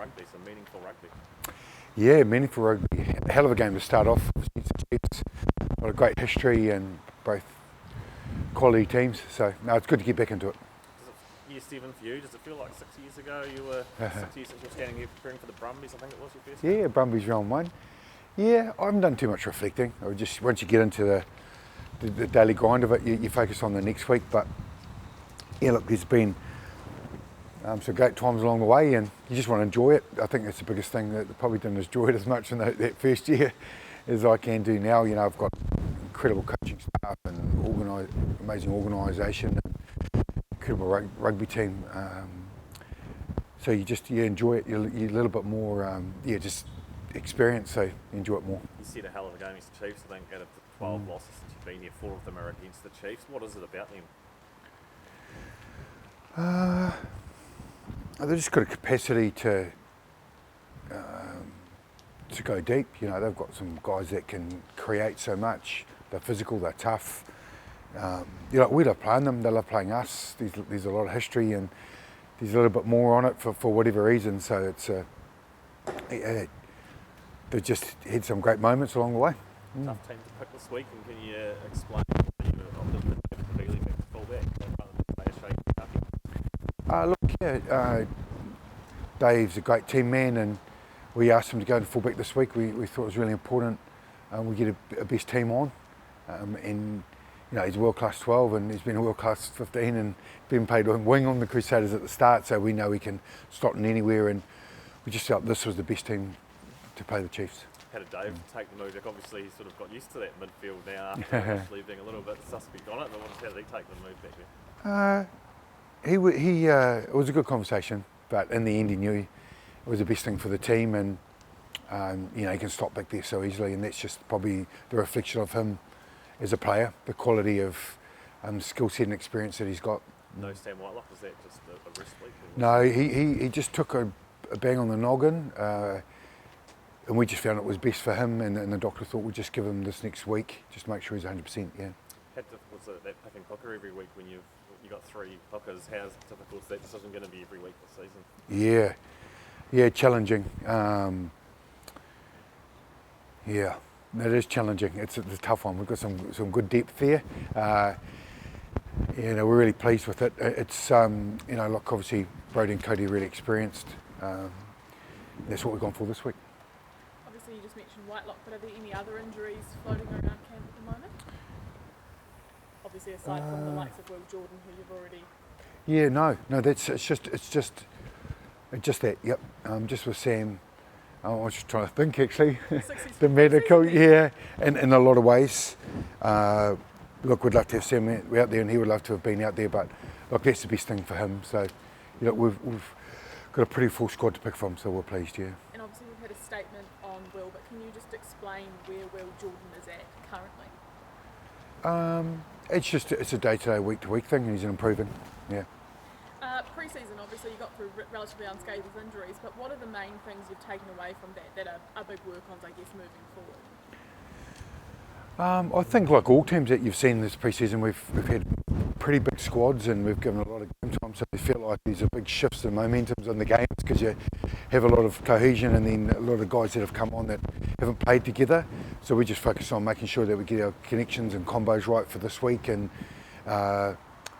rugby, some meaningful rugby. Yeah, meaningful rugby. A hell of a game to start off. Chiefs, got a great history and both quality teams. So no, it's good to get back into it. Year 7 for you, does it feel like 6 years ago you were 6 years since you were standing here preparing for the Brumbies, I think it was your first game? Yeah, Brumbies round 1. Yeah, I haven't done too much reflecting. I just once you get into the daily grind of it, you focus on the next week. But yeah, look, there's been some great times along the way, and you just want to enjoy it. I think that's the biggest thing, that I probably didn't enjoy it as much in that first year as I can do now. You know, I've got incredible coaching staff and amazing organisation and incredible rugby team. So you enjoy it. You're a little bit more, just experience. So you enjoy it more. You said a hell of a game against the Chiefs. I think out of the 12 losses since you've been here, 4 of them are against the Chiefs. What is it about them? They've just got a capacity to go deep. You know, they've got some guys that can create so much. They're physical, they're tough. We love playing them, they love playing us. There's a lot of history and there's a little bit more on it for whatever reason. So it's they've just had some great moments along the way. Tough team to pick this week, and can you explain the feeling back to fullback? Dave's a great team man, and we asked him to go to fullback this week. We thought it was really important. We get a best team on, and you know, he's a world-class 12 and he's been a world-class 15 and been played on wing on the Crusaders at the start, so we know we can slot in anywhere, and we just felt this was the best team to play the Chiefs. How did Dave take the move? Like, obviously he's sort of got used to that midfield now after actually being a little bit suspect on it, but how did he take the move back there? It was a good conversation, but in the end he knew it was the best thing for the team, and you know, he can stop back there so easily, and that's just probably the reflection of him as a player, the quality of skill set and experience that he's got. No Sam Whitelock, was that just a wrist leak? No, he just took a bang on the noggin, and we just found it was best for him, and the doctor thought we'd just give him this next week, just to make sure he's 100%, yeah. How difficult was it, that picking hooker every week when you got 3 hookers? How difficult is that decision going to be every week this season? Yeah, challenging. Yeah, it is challenging. It's a tough one. We've got some good depth there. You know, we're really pleased with it. It's you know, like obviously Brody and Cody are really experienced. That's what we've gone for this week. Obviously, you just mentioned Whitelock, but are there any other injuries floating around camp at the moment? Obviously, aside from the likes of Will Jordan, who you've already. Yeah, no, it's just that. Yep, just with Sam. I was just trying to think actually. The medical, yeah, in a lot of ways. Look, we'd love to have Sam out there, and he would love to have been out there. But look, that's the best thing for him. So, you know, we've got a pretty full squad to pick from, so we're pleased, yeah. And obviously, we've had a statement on Will, but can you just explain where Will Jordan is at currently? It's a day-to-day, week-to-week thing, and he's improving. Yeah. Pre-season, obviously, you got through relatively unscathed with injuries, but what are the main things you've taken away from that are big work-ons, I guess, moving forward? I think, like all teams that you've seen this pre-season, we've had pretty big squads and we've given a lot of game time, so we feel like there's a big shifts and momentums in the games because you have a lot of cohesion, and then a lot of guys that have come on that haven't played together. So we just focus on making sure that we get our connections and combos right for this week, and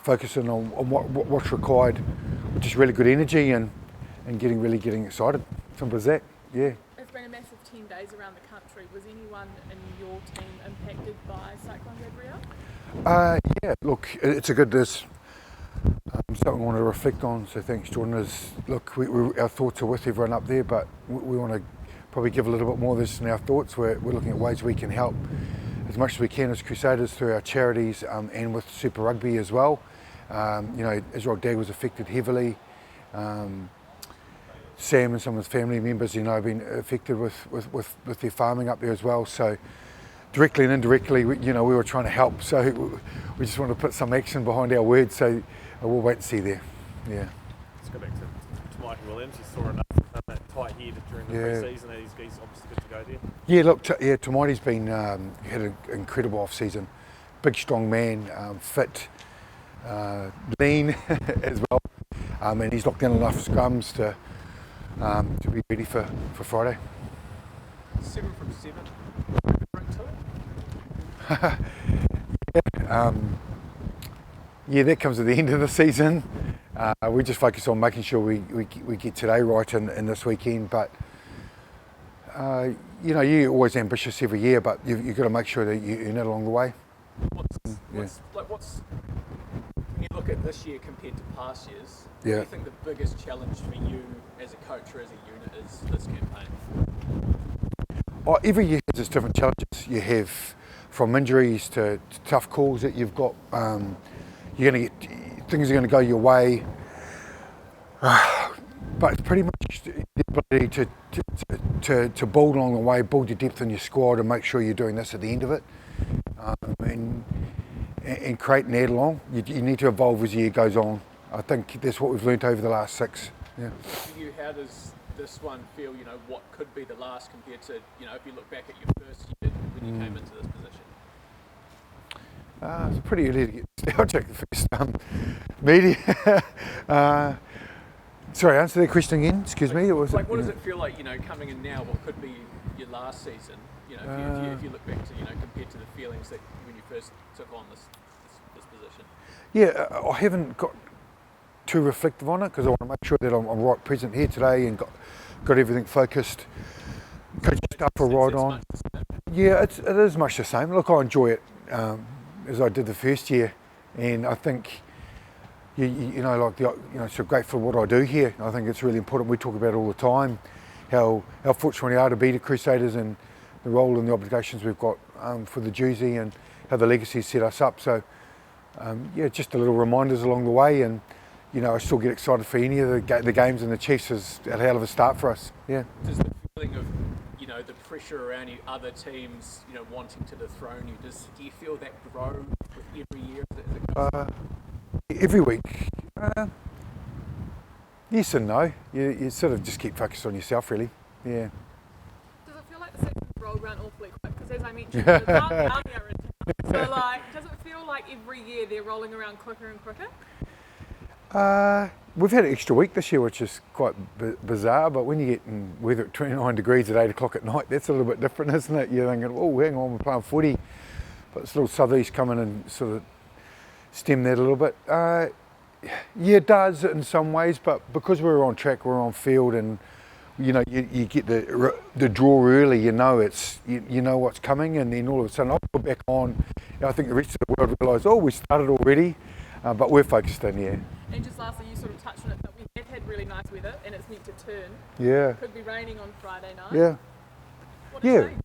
focusing on what's required, which is really good energy and getting excited. Simple as that, yeah. It's been a massive 10 days around the country. Was anyone in your team impacted by Cyclone Gabrielle? Yeah, look, it's something we want to reflect on, so thanks Jordan. Look, our thoughts are with everyone up there, but we want to probably give a little bit more of this in our thoughts. We're looking at ways we can help as much as we can as Crusaders through our charities and with Super Rugby as well. You know, Israel Dag was affected heavily. Sam and some of his family members, you know, have been affected with their farming up there as well. So directly and indirectly, we were trying to help. So we just want to put some action behind our words. So we'll wait and see there. Yeah. Let's go back to Mike Williams. You saw enough of that tight head during the pre-season. He's obviously good to go there. Yeah, look, Tamati's been had an incredible off-season. Big, strong man, fit, lean as well, and he's locked in enough scrums to be ready for Friday. 7 from 7. Bring to it. Yeah, that comes at the end of the season. We just focus on making sure we get today right in this weekend. But you're always ambitious every year, but you've got to make sure that you earn it along the way. What's when you look at this year compared to past years? What do Yeah. you think the biggest challenge for you as a coach or as a unit is this campaign? Every year has its different challenges. You have from injuries to tough calls that you've got. You're going to get things are going to go your way, but it's pretty much the ability to build along the way, build your depth in your squad, and make sure you're doing this at the end of it, and create and add along. You need to evolve as the year goes on. I think that's what we've learnt over the last 6. Yeah. For you, how does this one feel? What could be the last compared to if you look back at your first year when you came into this position? It's pretty early to get nostalgic, the first media. Sorry, answer that question again. Excuse me. What does it feel like, coming in now? What could be your last season? If you look back to, compared to the feelings that when you first took on this position. Yeah, I haven't got too reflective on it because I want to make sure that I'm right present here today and got everything focused. Coach stuff are right on. Yeah, it is much the same. Look, I enjoy it as I did the first year, and I think so grateful for what I do here. I think it's really important. We talk about it all the time, how fortunate we are to be the Crusaders and the role and the obligations we've got for the jersey and how the legacy set us up. So just a little reminders along the way, and I still get excited for any of the games, and the Chiefs is a hell of a start for us. Yeah. Does the feeling of the pressure around you, other teams wanting to dethrone you, do you feel that grow with every year as it goes? Every week, yes and no. You sort of just keep focused on yourself, really. Yeah. Does it feel like the season's rolled around awfully quick? Because as I mentioned, the Dark Army are in town. So does it feel like every year they're rolling around quicker and quicker? We've had an extra week this year, which is quite bizarre, but when you get in weather at 29 degrees at 8 o'clock at night, that's a little bit different, isn't it? You're thinking, oh, hang on, we're playing footy. But this little southeast coming and sort of stem that a little bit. Yeah, it does in some ways, but because we're on track, we're on field, and you get the draw early. It's you know what's coming, and then all of a sudden I'll put back on. I think the rest of the world realise, oh, we started already, but we're focused in. Yeah. And just lastly, you sort of touched on it, but we have had really nice weather, and it's meant to turn. Yeah. Could be raining on Friday night. Yeah. What a change.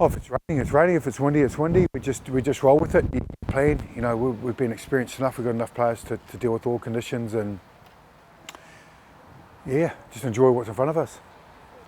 Oh, if it's raining, it's raining. If it's windy, it's windy. We just roll with it. You plan. We've been experienced enough. We've got enough players to deal with all conditions, and yeah, just enjoy what's in front of us.